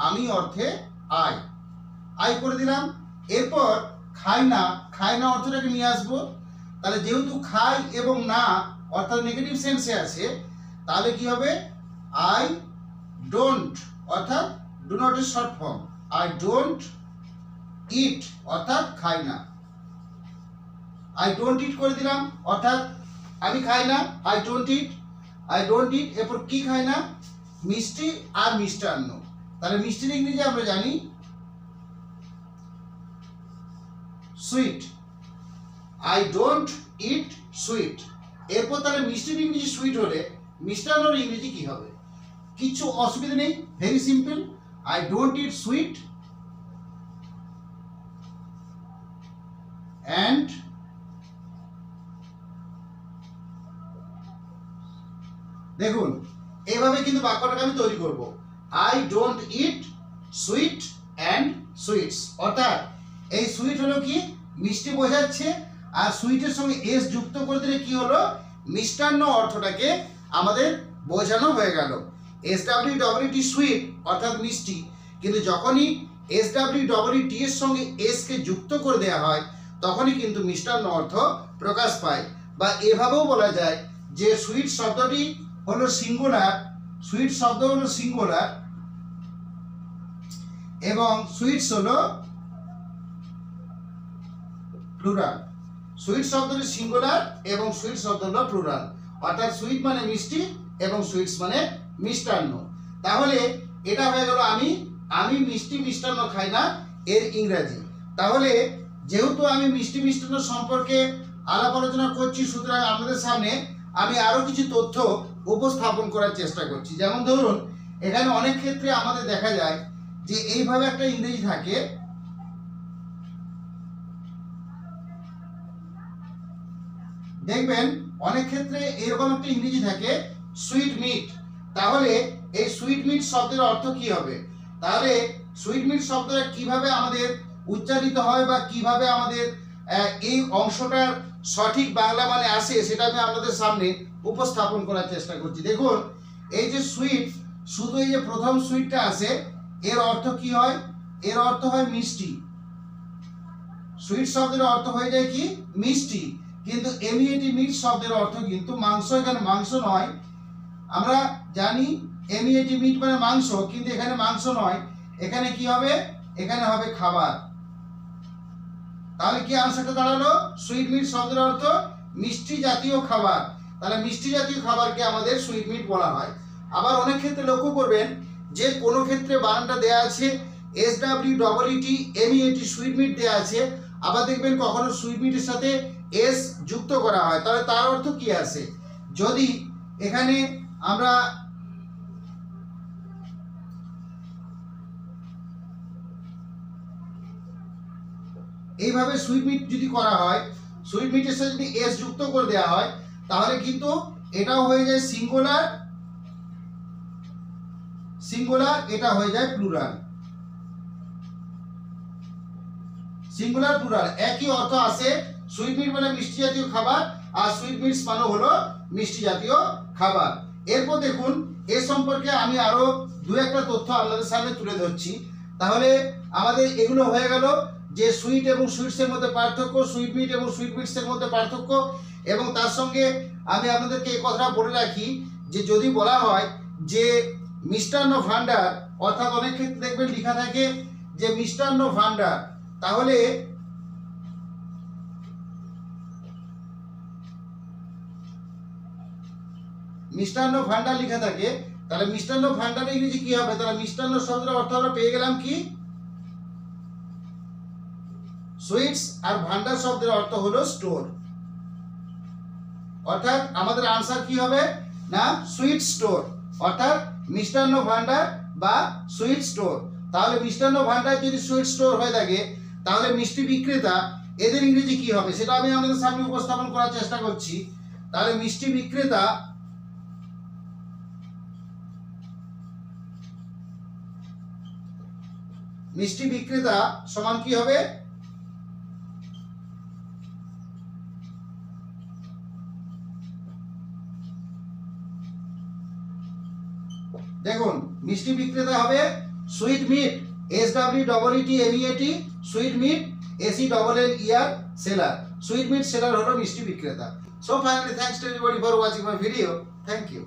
আমি অর্থে I, I করে দিলাম। এরপর খাই না, খাই না অর্থটাকে নিয়ে আসবো। তাহলে যেহেতু খাই এবং না অর্থাৎ নেগেটিভ সেন্সে আছে, তাহলে কি হবে? আই ডোন্ট অর্থাৎ ডু নট এর শর্ট ফর্ম, আই ডোন্ট ইট অর্থাৎ খাই না। আই ডোন্ট ইট করে দিলাম, অর্থাৎ আমি খাই না, I don't it, I don't ইট। এরপর কি খাই না? মিষ্টি আর মিষ্টান্ন। তাহলে মিষ্টির ইংরেজি আমরা জানি sweet, I don't it sweet. এরপর তাহলে মিষ্টির ইংরেজি সুইট হলে মিষ্টান্নর ইংরেজি কি হবে? কিছু অসুবিধা নেই, very simple, I don't it sweet and দেখুন এইভাবে কিন্তু বাক্যটাকে আমি তৈরি করব, I don't it sweet and sweets. অর্থাৎ এই সুইট হলো কি? মিষ্টি বোঝাচ্ছে, আর সুইটের সঙ্গে এস যুক্ত করে দিলে কি হলো? মিষ্টান্ন অর্থটাকে আমাদের বোঝানো হয়ে গেল। SWEET সুইট অর্থাৎ মিষ্টি, কিন্তু যখনই SWEET এর সঙ্গে এস কে যুক্ত করে দেওয়া হয় তখনই কিন্তু মিষ্টান্ন অর্থ প্রকাশ পায়। বা এভাবেও বলা যায় যে সুইট শব্দটি হলো সিঙ্গুলার, সুইট শব্দ হলো সিঙ্গুলার এবং সুইটস হলো প্লুরাল। সুইট শব্দটি সিঙ্গুলার এবং সুইট শব্দ হলো প্লুরাল, অর্থাৎ সুইট মানে মিষ্টি এবং সুইটস মানে মিষ্টান্ন। তাহলে এটা হয়ে গেল আমি মিষ্টি মিষ্টান্ন খাই না এর ইংরেজি। তাহলে যেহেতু আমি মিষ্টি মিষ্টান্ন সম্পর্কে আলাপ আলোচনা করছি, সুতরাং আপনাদের সামনে আমি আরো কিছু তথ্য উপস্থাপন করার চেষ্টা করছি। যেমন ধরুন এখানে অনেক ক্ষেত্রে আমাদের দেখা যায় যে এইভাবে একটা ইংরেজি থাকে, দেখবেন অনেক ক্ষেত্রে এরকম একটা ইংরেজি থাকে সুইট মিট। তাহলে এই সুইট মিট শব্দের অর্থ কি হবে? তাহলে সুইট মিট শব্দটা কিভাবে আমাদের উচ্চারিত হয় বা কিভাবে আমাদের এই অংশটার সঠিক বাংলা মানে আসে সেটা আমি আপনাদের সামনে উপস্থাপন করার চেষ্টা করছি। দেখুন এই যে সুইট, শুধু এই যে প্রথম সুইটটা আসে, এর অর্থ কি হয়? এর অর্থ হয় মিষ্টি। সুইট শব্দের অর্থ হয়ে যায় কি? মিষ্টি। কিন্তু মিট শব্দের অর্থ কিন্তু মাংস, এখানে মাংস নয়। আমরা জানি মিট মানে মাংস, কিন্তু এখানে মাংস নয়, এখানে কি হবে? এখানে হবে খাবার। তাহলে কি আনসারটা দাঁড়ালো? সুইট মিট শব্দের অর্থ মিষ্টি জাতীয় খাবার। তাহলে মিষ্টি জাতীয় খাবারকে আমাদের সুইট মিট বলা হয়। আবার অনেক ক্ষেত্রে লক্ষ্য করবেন যে কোনো ক্ষেত্রে বানানটা দেয়া আছে SWEET সুইট মিট দেয়া আছে, আবার দেখবেন কখনো সুইট মিটের সাথে এস যুক্ত করা হয়। তাহলে তার অর্থ কি আছে? যদি এখানে আমরা এইভাবে সুইট মিট যদি করা হয়, সুইট মিটের সাথে যদি এস যুক্ত করে দেওয়া হয়, তাহলে কিন্তু এটাও হয়ে যায় সিঙ্গুলার, সিঙ্গুলার, এটা হয়ে যায় প্লুরাল। সিঙ্গুলার প্লুরাল একই অর্থ আসে। সুইট মিট মানে মিষ্টি জাতীয় খাবার, আর সুইট মিটস মানে হলো মিষ্টি জাতীয় খাবার। এরপর দেখুন এ সম্পর্কে আমি আরো দু একটা তথ্য আপনাদের সামনে তুলে ধরছি। তাহলে আমাদের এগুলো হয়ে গেল যে সুইট এবং সুইটসের মধ্যে পার্থক্য, সুইট মিট এবং সুইট মিটসের মধ্যে পার্থক্য। এবং তার সঙ্গে আমি আপনাদেরকে এই কথাটা বলে রাখি যে যদি বলা হয় যে মিষ্টান্ন ভান্ডার, অর্থাৎ অনেক ক্ষেত্রে দেখবেন লেখা থাকে যে মিষ্টান্ন ভান্ডার, তাহলে মিষ্টান্ন ভান্ডার লেখা থাকে, তাহলে মিষ্টান্ন ভান্ডারের ইংরেজি কি হবে? তাহলে মিষ্টান্ন শব্দের অর্থ আমরা পেয়ে গেলাম কি? সুইটস। আর ভান্ডার শব্দের অর্থ হলো স্টোর। অর্থাৎ আমাদের আনসার কি হবে? না সুইট স্টোর, অর্থাৎ মিষ্টান্ন ভান্ডার বা সুইট স্টোর। তাহলে মিষ্টান্ন ভান্ডার যদি সুইট স্টোর হয়ে থাকে, তাহলে মিষ্টি বিক্রেতা, এদের ইংরেজি কি হবে সেটা আমি আমাদের সামনে উপস্থাপন করার চেষ্টা করছি। তাহলে মিষ্টি বিক্রেতা, মিষ্টি বিক্রেতা সমান কি হবে? দেখুন মিষ্টি বিক্রেতা হবে sweetmeat SWEETMEAT sweetmeat SELLER seller. Sweetmeat seller হলো মিষ্টি বিক্রেতা। So finally thanks to everybody for watching my video. Thank you.